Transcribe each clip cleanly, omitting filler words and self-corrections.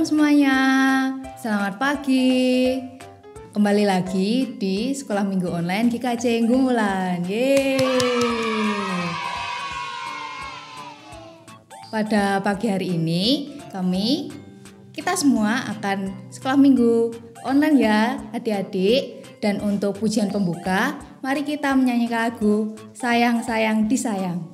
semuanya, selamat pagi. Kembali lagi di Sekolah Minggu Online GKJ Gumulan. Yeay. Pada pagi hari ini kita semua akan sekolah minggu online ya adik-adik. Dan untuk pujian pembuka, mari kita menyanyikan lagu Sayang Sayang Disayang.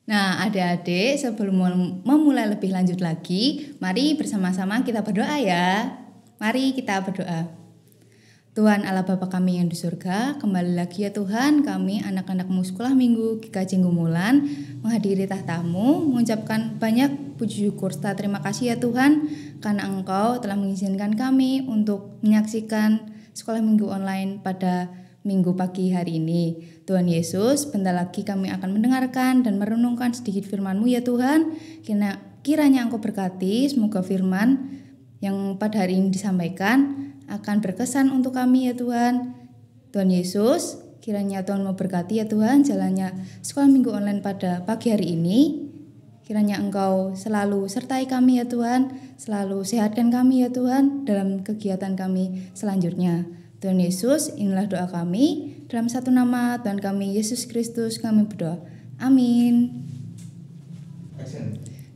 Nah adik-adik, sebelum memulai lebih lanjut lagi, mari bersama-sama kita berdoa ya. Mari kita berdoa. Tuhan Allah Bapa kami yang di surga, kembali lagi ya Tuhan, kami anak-anakmu sekolah minggu GKJ Gumulan menghadiri tahta-Mu, mengucapkan banyak puji syukur serta terima kasih ya Tuhan, karena Engkau telah mengizinkan kami untuk menyaksikan sekolah minggu online pada minggu pagi hari ini. Tuhan Yesus, bentar lagi kami akan mendengarkan dan merenungkan sedikit firman-Mu ya Tuhan. Kiranya Engkau berkati, semoga firman yang pada hari ini disampaikan akan berkesan untuk kami ya Tuhan. Tuhan Yesus, kiranya Tuhan mau berkati ya Tuhan jalannya sekolah minggu online pada pagi hari ini. Kiranya Engkau selalu sertai kami ya Tuhan, selalu sehatkan kami ya Tuhan dalam kegiatan kami selanjutnya. Tuhan Yesus, inilah doa kami. Dalam satu nama Tuhan kami, Yesus Kristus, kami berdoa. Amin.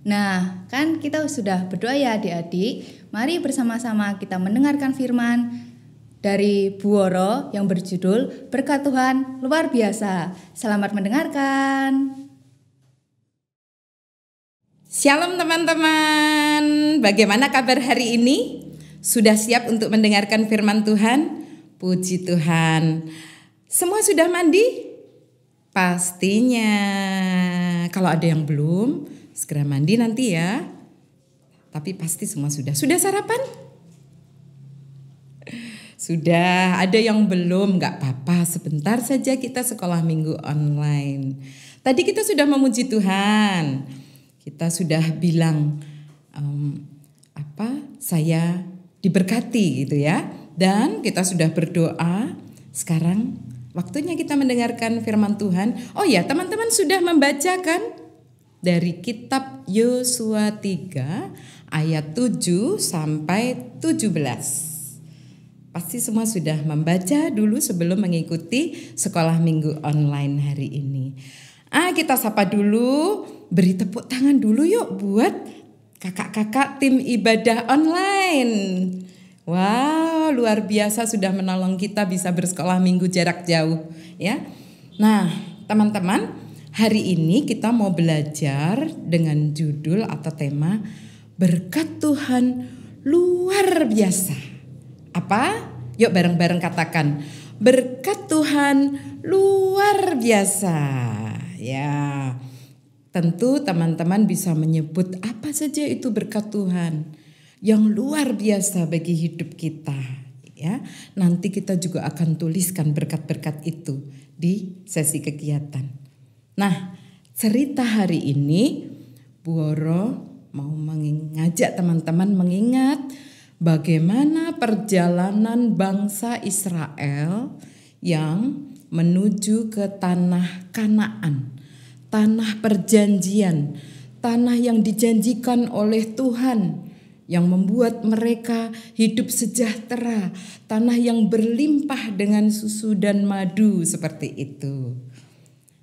Nah, kan kita sudah berdoa ya adik-adik. Mari bersama-sama kita mendengarkan firman dari Bu Woro yang berjudul Berkat Tuhan Luar Biasa. Selamat mendengarkan. Shalom teman-teman. Bagaimana kabar hari ini? Sudah siap untuk mendengarkan firman Tuhan? Puji Tuhan. Semua sudah mandi? Pastinya. Kalau ada yang belum, segera mandi nanti ya. Tapi pasti semua sudah. Sudah sarapan? Sudah. Ada yang belum? Gak apa-apa. Sebentar saja kita sekolah minggu online. Tadi kita sudah memuji Tuhan. Kita sudah bilang saya diberkati gitu ya. Dan kita sudah berdoa. Sekarang waktunya kita mendengarkan firman Tuhan. Oh ya, teman-teman sudah membacakan dari kitab Yosua 3 ayat 7 sampai 17. Pasti semua sudah membaca dulu sebelum mengikuti sekolah minggu online hari ini. Kita sapa dulu, beri tepuk tangan dulu yuk buat kakak-kakak tim ibadah online. Wow, luar biasa sudah menolong kita bisa bersekolah minggu jarak jauh ya. Nah, teman-teman, hari ini kita mau belajar dengan judul atau tema Berkat Tuhan Luar Biasa. Apa? Yuk bareng-bareng katakan, berkat Tuhan luar biasa. Ya, tentu teman-teman bisa menyebut apa saja itu berkat Tuhan yang luar biasa bagi hidup kita. Ya, nanti kita juga akan tuliskan berkat-berkat itu di sesi kegiatan. Nah, cerita hari ini Bu Woro mau mengajak teman-teman mengingat bagaimana perjalanan bangsa Israel yang menuju ke tanah Kanaan, tanah perjanjian, tanah yang dijanjikan oleh Tuhan, yang membuat mereka hidup sejahtera, tanah yang berlimpah dengan susu dan madu, seperti itu.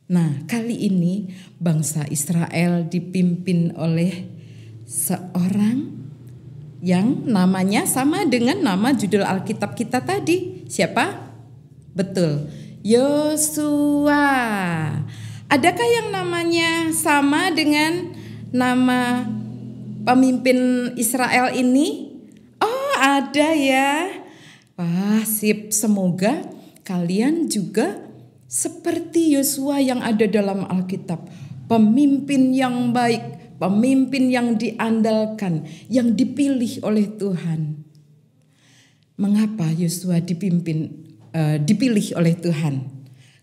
Nah, kali ini bangsa Israel dipimpin oleh seorang yang namanya sama dengan nama judul Alkitab kita tadi. Siapa? Betul, Yosua. Adakah yang namanya sama dengan nama pemimpin Israel ini? Oh, ada ya. Wah, sip. Semoga kalian juga seperti Yosua yang ada dalam Alkitab. Pemimpin yang baik, pemimpin yang diandalkan, yang dipilih oleh Tuhan. Mengapa Yosua dipilih oleh Tuhan?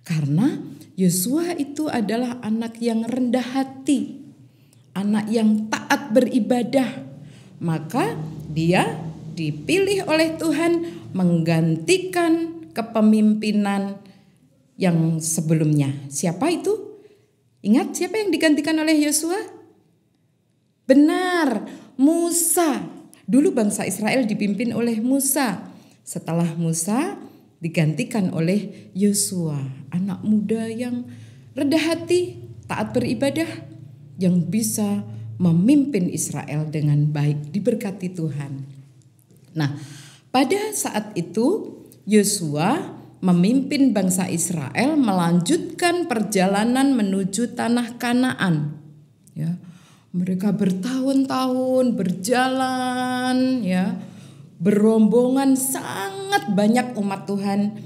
Karena Yosua itu adalah anak yang rendah hati, anak yang taat beribadah. Maka dia dipilih oleh Tuhan menggantikan kepemimpinan yang sebelumnya. Siapa itu? Ingat siapa yang digantikan oleh Yosua? Benar, Musa. Dulu bangsa Israel dipimpin oleh Musa. Setelah Musa digantikan oleh Yosua, anak muda yang rendah hati, taat beribadah, yang bisa memimpin Israel dengan baik, diberkati Tuhan. Nah, pada saat itu Yosua memimpin bangsa Israel melanjutkan perjalanan menuju tanah Kanaan. Ya, mereka bertahun-tahun berjalan, ya, berombongan, sangat banyak umat Tuhan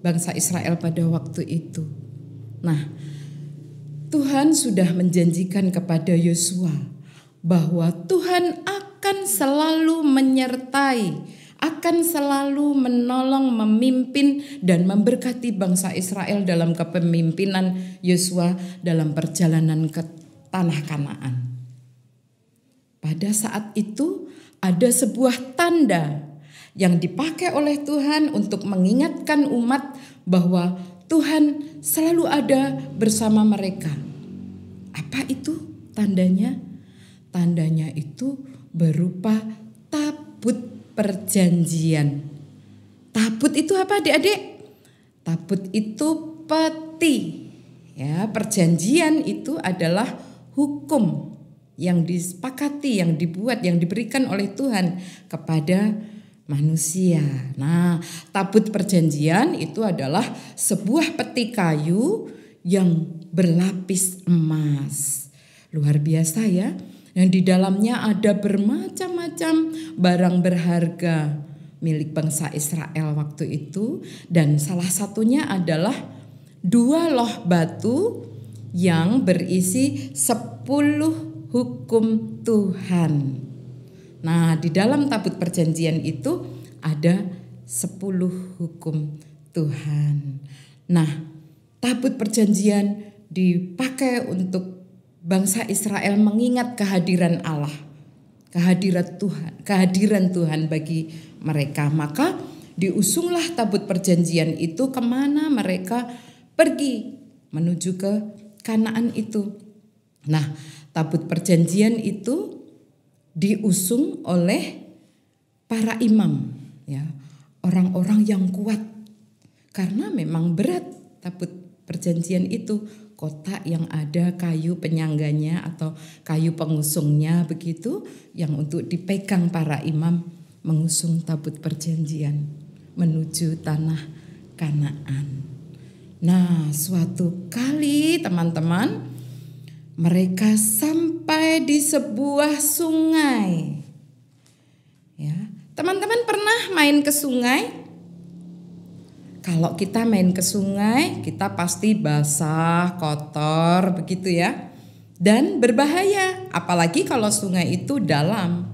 bangsa Israel pada waktu itu. Nah, Tuhan sudah menjanjikan kepada Yosua bahwa Tuhan akan selalu menyertai, akan selalu menolong, memimpin dan memberkati bangsa Israel dalam kepemimpinan Yosua dalam perjalanan ke tanah Kanaan. Pada saat itu ada sebuah tanda yang dipakai oleh Tuhan untuk mengingatkan umat bahwa Tuhan selalu ada bersama mereka. Apa itu tandanya? Tandanya itu berupa tabut perjanjian. Tabut itu apa, adik-adik? Tabut itu peti. Ya, perjanjian itu adalah hukum yang disepakati, yang dibuat, yang diberikan oleh Tuhan kepada manusia. Nah, tabut perjanjian itu adalah sebuah peti kayu yang berlapis emas. Luar biasa ya. Yang di dalamnya ada bermacam-macam barang berharga milik bangsa Israel waktu itu. Dan salah satunya adalah 2 loh batu yang berisi 10 hukum Tuhan. Nah, di dalam tabut perjanjian itu ada 10 hukum Tuhan. Nah, tabut perjanjian dipakai untuk bangsa Israel mengingat kehadiran Allah, kehadiran Tuhan bagi mereka. Maka diusunglah tabut perjanjian itu kemana mereka pergi menuju ke Kanaan itu. Nah, tabut perjanjian itu diusung oleh para imam, ya, orang-orang yang kuat, karena memang berat tabut perjanjian itu, kotak yang ada kayu penyangganya atau kayu pengusungnya begitu, yang untuk dipegang para imam mengusung tabut perjanjian menuju tanah Kanaan. Nah, suatu kali teman-teman, mereka sampai di sebuah sungai. Ya, teman-teman pernah main ke sungai? Kalau kita main ke sungai, kita pasti basah, kotor, begitu ya. Dan berbahaya, apalagi kalau sungai itu dalam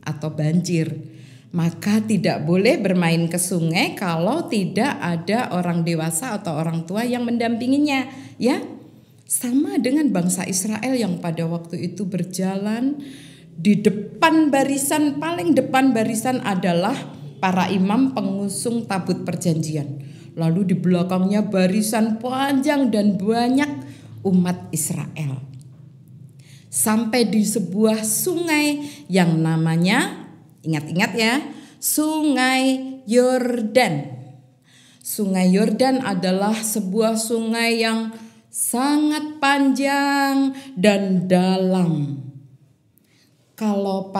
atau banjir. Maka tidak boleh bermain ke sungai kalau tidak ada orang dewasa atau orang tua yang mendampinginya, ya. Sama dengan bangsa Israel yang pada waktu itu berjalan, di depan barisan, paling depan barisan adalah para imam pengusung tabut perjanjian. Lalu di belakangnya barisan panjang dan banyak umat Israel. sampai di sebuah sungai yang namanya, ingat-ingat ya, Sungai Yordan. Sungai Yordan adalah sebuah sungai yang sangat panjang dan dalam. Kalau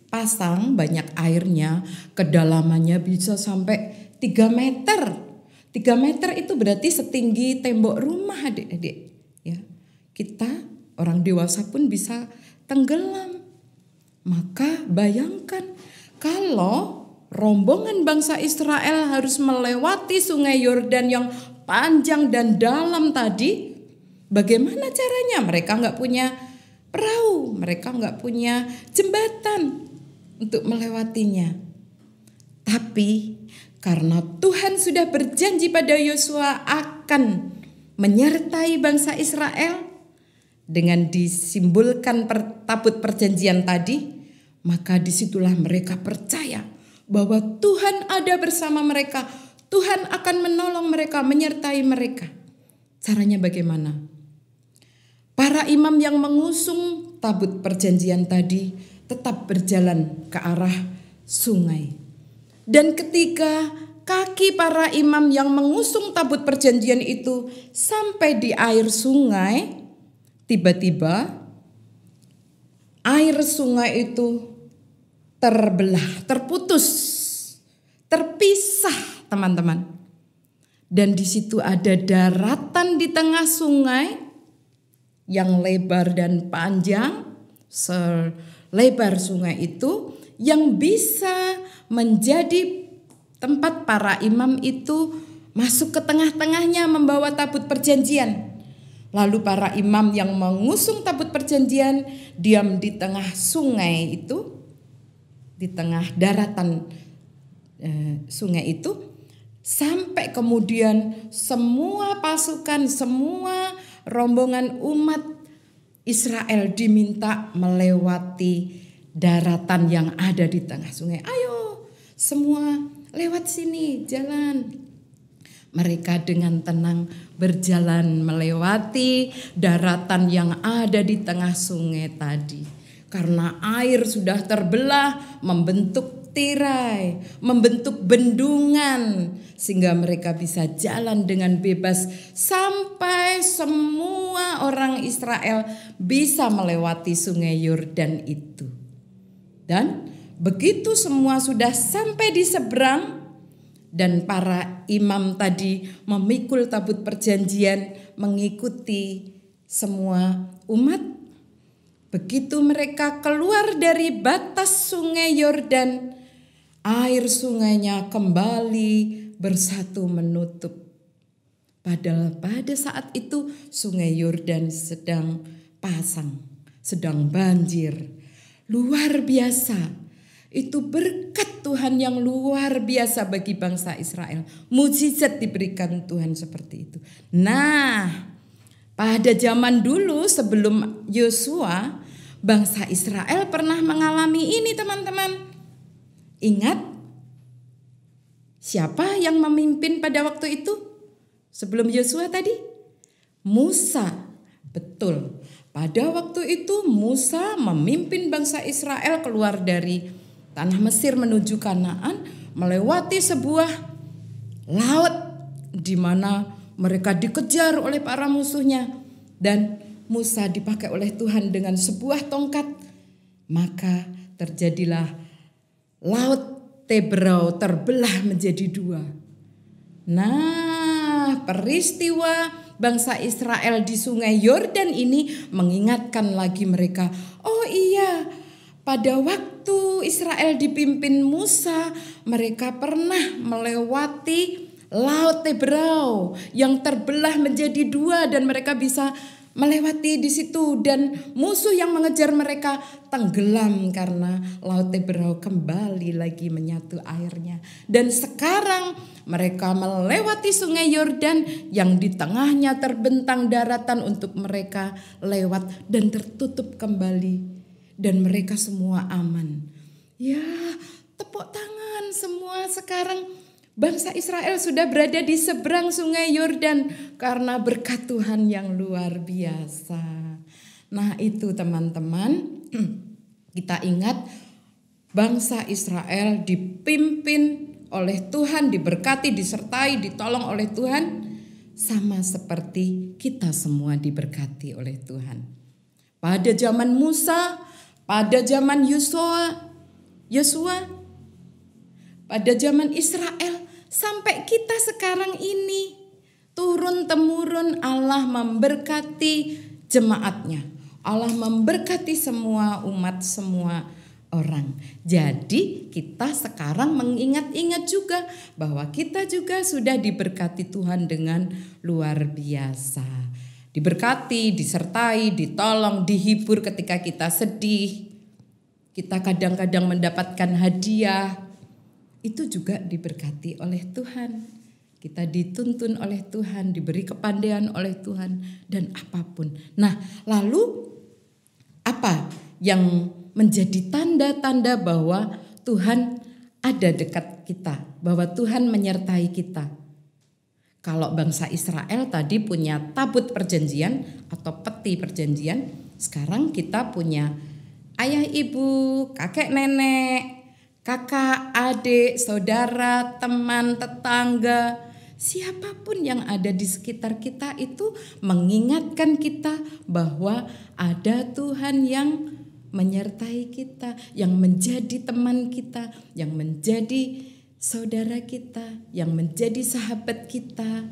pasang banyak airnya, kedalamannya bisa sampai 3 meter. 3 meter itu berarti setinggi tembok rumah, adik-adik. Ya, kita orang dewasa pun bisa tenggelam. Maka bayangkan kalau rombongan bangsa Israel harus melewati sungai Yordan yang panjang dan dalam tadi, bagaimana caranya? Mereka nggak punya perahu, mereka nggak punya jembatan untuk melewatinya. Tapi karena Tuhan sudah berjanji pada Yosua akan menyertai bangsa Israel dengan disimbolkan tabut perjanjian tadi, maka disitulah mereka percaya bahwa Tuhan ada bersama mereka. Tuhan akan menolong mereka, menyertai mereka. Caranya bagaimana? Para imam yang mengusung tabut perjanjian tadi tetap berjalan ke arah sungai. Dan ketika kaki para imam yang mengusung tabut perjanjian itu sampai di air sungai, tiba-tiba air sungai itu terbelah, terputus, terpisah, teman-teman. Dan di situ ada daratan di tengah sungai yang lebar dan panjang, selebar sungai itu, yang bisa menjadi tempat para imam itu masuk ke tengah-tengahnya membawa tabut perjanjian. Lalu para imam yang mengusung tabut perjanjian diam di tengah sungai itu, di tengah daratan sungai itu, sampai kemudian semua pasukan, semua rombongan umat Israel diminta melewati daratan yang ada di tengah sungai. Ayo semua lewat sini, jalan. Mereka dengan tenang berjalan melewati daratan yang ada di tengah sungai tadi. Karena air sudah terbelah, membentuk tirai, membentuk bendungan, sehingga mereka bisa jalan dengan bebas sampai semua orang Israel bisa melewati sungai Yordan itu. Dan begitu semua sudah sampai di seberang, dan para imam tadi memikul tabut perjanjian mengikuti semua umat. Begitu mereka keluar dari batas sungai Yordan, air sungainya kembali bersatu menutup. Padahal pada saat itu sungai Yordan sedang pasang, sedang banjir. Luar biasa. Itu berkat Tuhan yang luar biasa bagi bangsa Israel. Mukjizat diberikan Tuhan seperti itu. Nah, pada zaman dulu sebelum Yosua, bangsa Israel pernah mengalami ini, teman-teman. Ingat siapa yang memimpin pada waktu itu? Sebelum Yosua tadi? Musa. Betul. Pada waktu itu Musa memimpin bangsa Israel keluar dari tanah Mesir menuju Kanaan, melewati sebuah laut di mana mereka dikejar oleh para musuhnya, dan Musa dipakai oleh Tuhan dengan sebuah tongkat. Maka terjadilah laut Tebrau terbelah menjadi 2. Nah, peristiwa bangsa Israel di sungai Yordan ini mengingatkan lagi mereka. Oh iya, pada waktu Israel dipimpin Musa, mereka pernah melewati Laut Tebrau yang terbelah menjadi 2 dan mereka bisa melewati di situ, dan musuh yang mengejar mereka tenggelam karena Laut Tebrau kembali lagi menyatu airnya. Dan sekarang mereka melewati sungai Yordan yang di tengahnya terbentang daratan untuk mereka lewat dan tertutup kembali, dan mereka semua aman. Ya, tepuk tangan semua sekarang. Bangsa Israel sudah berada di seberang sungai Yordan karena berkat Tuhan yang luar biasa. Nah itu teman-teman, kita ingat bangsa Israel dipimpin oleh Tuhan, diberkati, disertai, ditolong oleh Tuhan. Sama seperti kita semua diberkati oleh Tuhan. Pada zaman Musa, pada zaman Yosua, pada zaman Israel, sampai kita sekarang ini, turun-temurun Allah memberkati jemaatnya. Allah memberkati semua umat, semua orang. Jadi kita sekarang mengingat-ingat juga bahwa kita juga sudah diberkati Tuhan dengan luar biasa. Diberkati, disertai, ditolong, dihibur ketika kita sedih. Kita kadang-kadang mendapatkan hadiah. Itu juga diberkati oleh Tuhan. Kita dituntun oleh Tuhan, diberi kepandaian oleh Tuhan dan apapun. Nah, lalu apa yang menjadi tanda-tanda bahwa Tuhan ada dekat kita, bahwa Tuhan menyertai kita? Kalau bangsa Israel tadi punya tabut perjanjian atau peti perjanjian, sekarang kita punya ayah ibu, kakek nenek, kakak, adik, saudara, teman, tetangga, siapapun yang ada di sekitar kita itu mengingatkan kita bahwa ada Tuhan yang menyertai kita, yang menjadi teman kita, yang menjadi saudara kita, yang menjadi sahabat kita.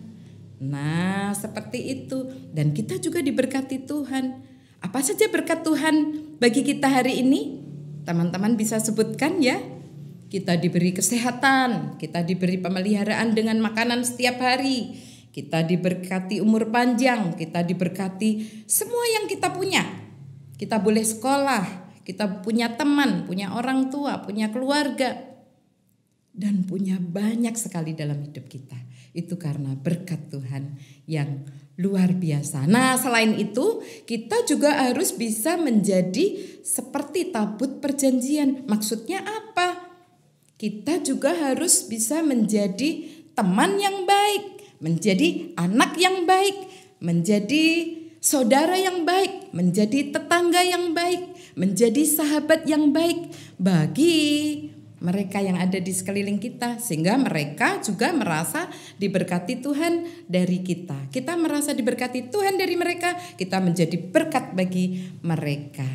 Nah, seperti itu. Dan kita juga diberkati Tuhan. Apa saja berkat Tuhan bagi kita hari ini? Teman-teman bisa sebutkan ya. Kita diberi kesehatan, kita diberi pemeliharaan dengan makanan setiap hari. Kita diberkati umur panjang, kita diberkati semua yang kita punya. Kita boleh sekolah, kita punya teman, punya orang tua, punya keluarga. Dan punya banyak sekali dalam hidup kita. Itu karena berkat Tuhan yang luar biasa. Nah, selain itu kita juga harus bisa menjadi seperti tabut perjanjian. Maksudnya apa? Kita juga harus bisa menjadi teman yang baik, menjadi anak yang baik, menjadi saudara yang baik, menjadi tetangga yang baik, menjadi sahabat yang baik bagi mereka yang ada di sekeliling kita, sehingga mereka juga merasa diberkati Tuhan dari kita. Kita merasa diberkati Tuhan dari mereka, kita menjadi berkat bagi mereka.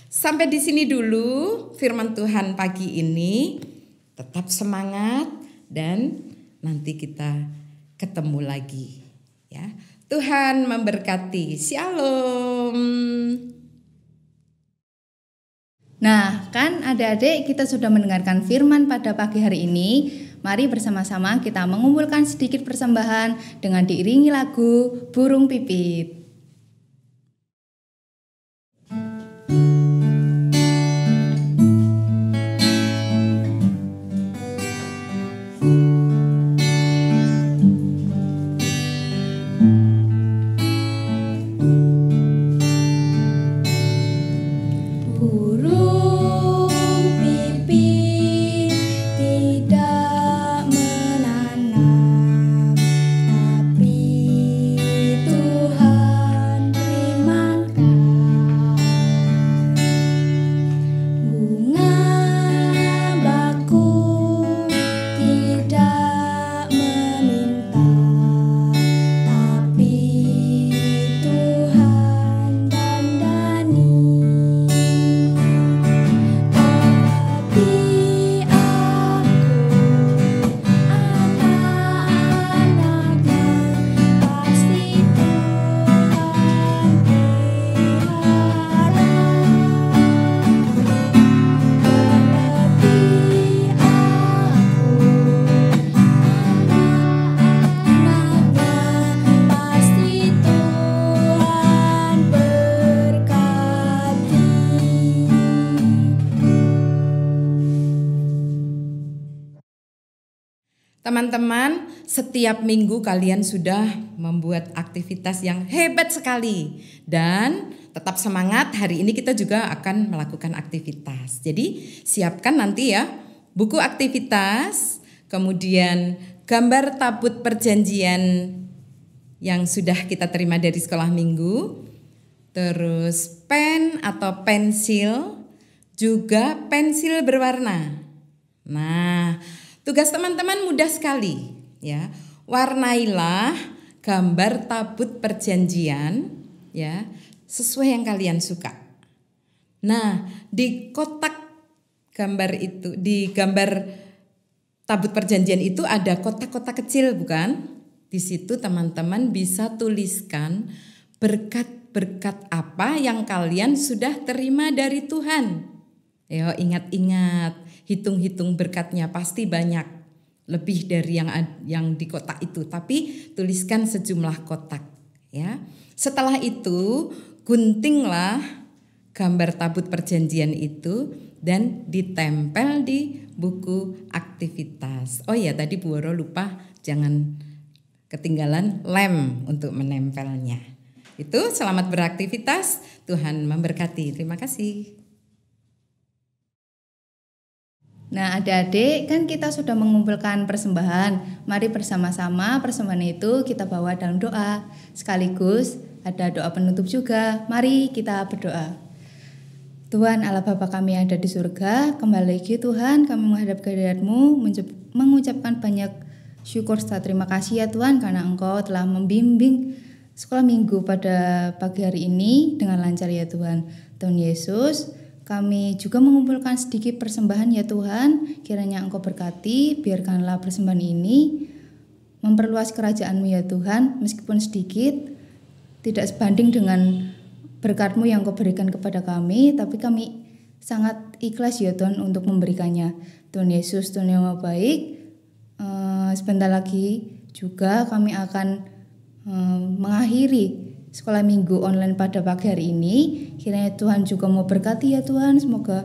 Sampai di sini dulu firman Tuhan pagi ini. Tetap semangat dan nanti kita ketemu lagi ya. Tuhan memberkati. Shalom. Nah, kan adik-adik kita sudah mendengarkan firman pada pagi hari ini. Mari bersama-sama kita mengumpulkan sedikit persembahan dengan diiringi lagu Burung Pipit. Teman-teman, setiap minggu kalian sudah membuat aktivitas yang hebat sekali. Dan tetap semangat, hari ini kita juga akan melakukan aktivitas. Jadi siapkan nanti ya buku aktivitas, kemudian gambar tabut perjanjian yang sudah kita terima dari sekolah minggu. terus pen atau pensil, juga pensil berwarna. Nah, tugas teman-teman mudah sekali ya. Warnailah gambar tabut perjanjian ya, sesuai yang kalian suka. Nah, di kotak gambar itu, di gambar tabut perjanjian itu ada kotak-kotak kecil bukan? Di situ teman-teman bisa tuliskan berkat-berkat apa yang kalian sudah terima dari Tuhan. Yo, ingat-ingat, hitung-hitung berkatnya pasti banyak, lebih dari yang di kotak itu. Tapi tuliskan sejumlah kotak, ya. Setelah itu guntinglah gambar tabut perjanjian itu dan ditempel di buku aktivitas. Oh ya, tadi Bu Woro lupa, jangan ketinggalan lem untuk menempelnya. Itu selamat beraktivitas, Tuhan memberkati. Terima kasih. Nah, adik-adik, kan kita sudah mengumpulkan persembahan. Mari bersama-sama persembahan itu kita bawa dalam doa. Sekaligus ada doa penutup juga. Mari kita berdoa. Tuhan Allah Bapa kami yang ada di surga, kembali lagi Tuhan kami menghadap kehadirat-Mu, mengucapkan banyak syukur serta terima kasih ya Tuhan, karena Engkau telah membimbing sekolah minggu pada pagi hari ini dengan lancar ya Tuhan. Tuhan Yesus, kami juga mengumpulkan sedikit persembahan ya Tuhan, kiranya Engkau berkati, biarkanlah persembahan ini memperluas kerajaan-Mu ya Tuhan, meskipun sedikit, tidak sebanding dengan berkat-Mu yang Kau berikan kepada kami, tapi kami sangat ikhlas ya Tuhan untuk memberikannya. Tuhan Yesus, Tuhan yang Maha Baik, sebentar lagi juga kami akan mengakhiri sekolah minggu online pada pagi hari ini. Kiranya Tuhan juga mau berkati ya Tuhan, semoga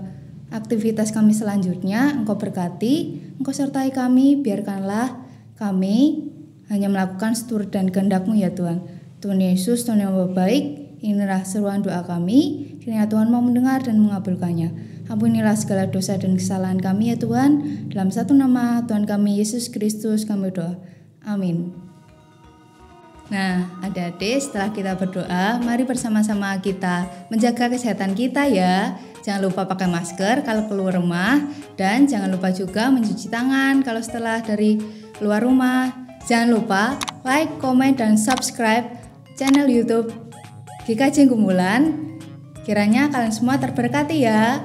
aktivitas kami selanjutnya Engkau berkati, Engkau sertai kami, biarkanlah kami hanya melakukan seturut dan kehendak-Mu ya Tuhan. Tuhan Yesus, Tuhan yang Maha Baik, inilah seruan doa kami, kiranya Tuhan mau mendengar dan mengabulkannya. Ampunilah segala dosa dan kesalahan kami ya Tuhan, dalam satu nama Tuhan kami Yesus Kristus kami berdoa. Amin. Nah, adik-adik, setelah kita berdoa, mari bersama-sama kita menjaga kesehatan kita ya. Jangan lupa pakai masker kalau keluar rumah, dan jangan lupa juga mencuci tangan kalau setelah dari keluar rumah. Jangan lupa like, komen, dan subscribe channel YouTube GKJ Gumulan. Kiranya kalian semua terberkati ya.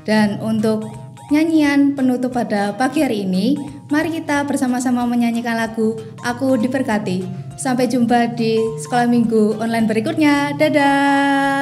Dan untuk nyanyian penutup pada pagi hari ini, mari kita bersama-sama menyanyikan lagu Aku Diberkati. Sampai jumpa di sekolah minggu online berikutnya. Dadah.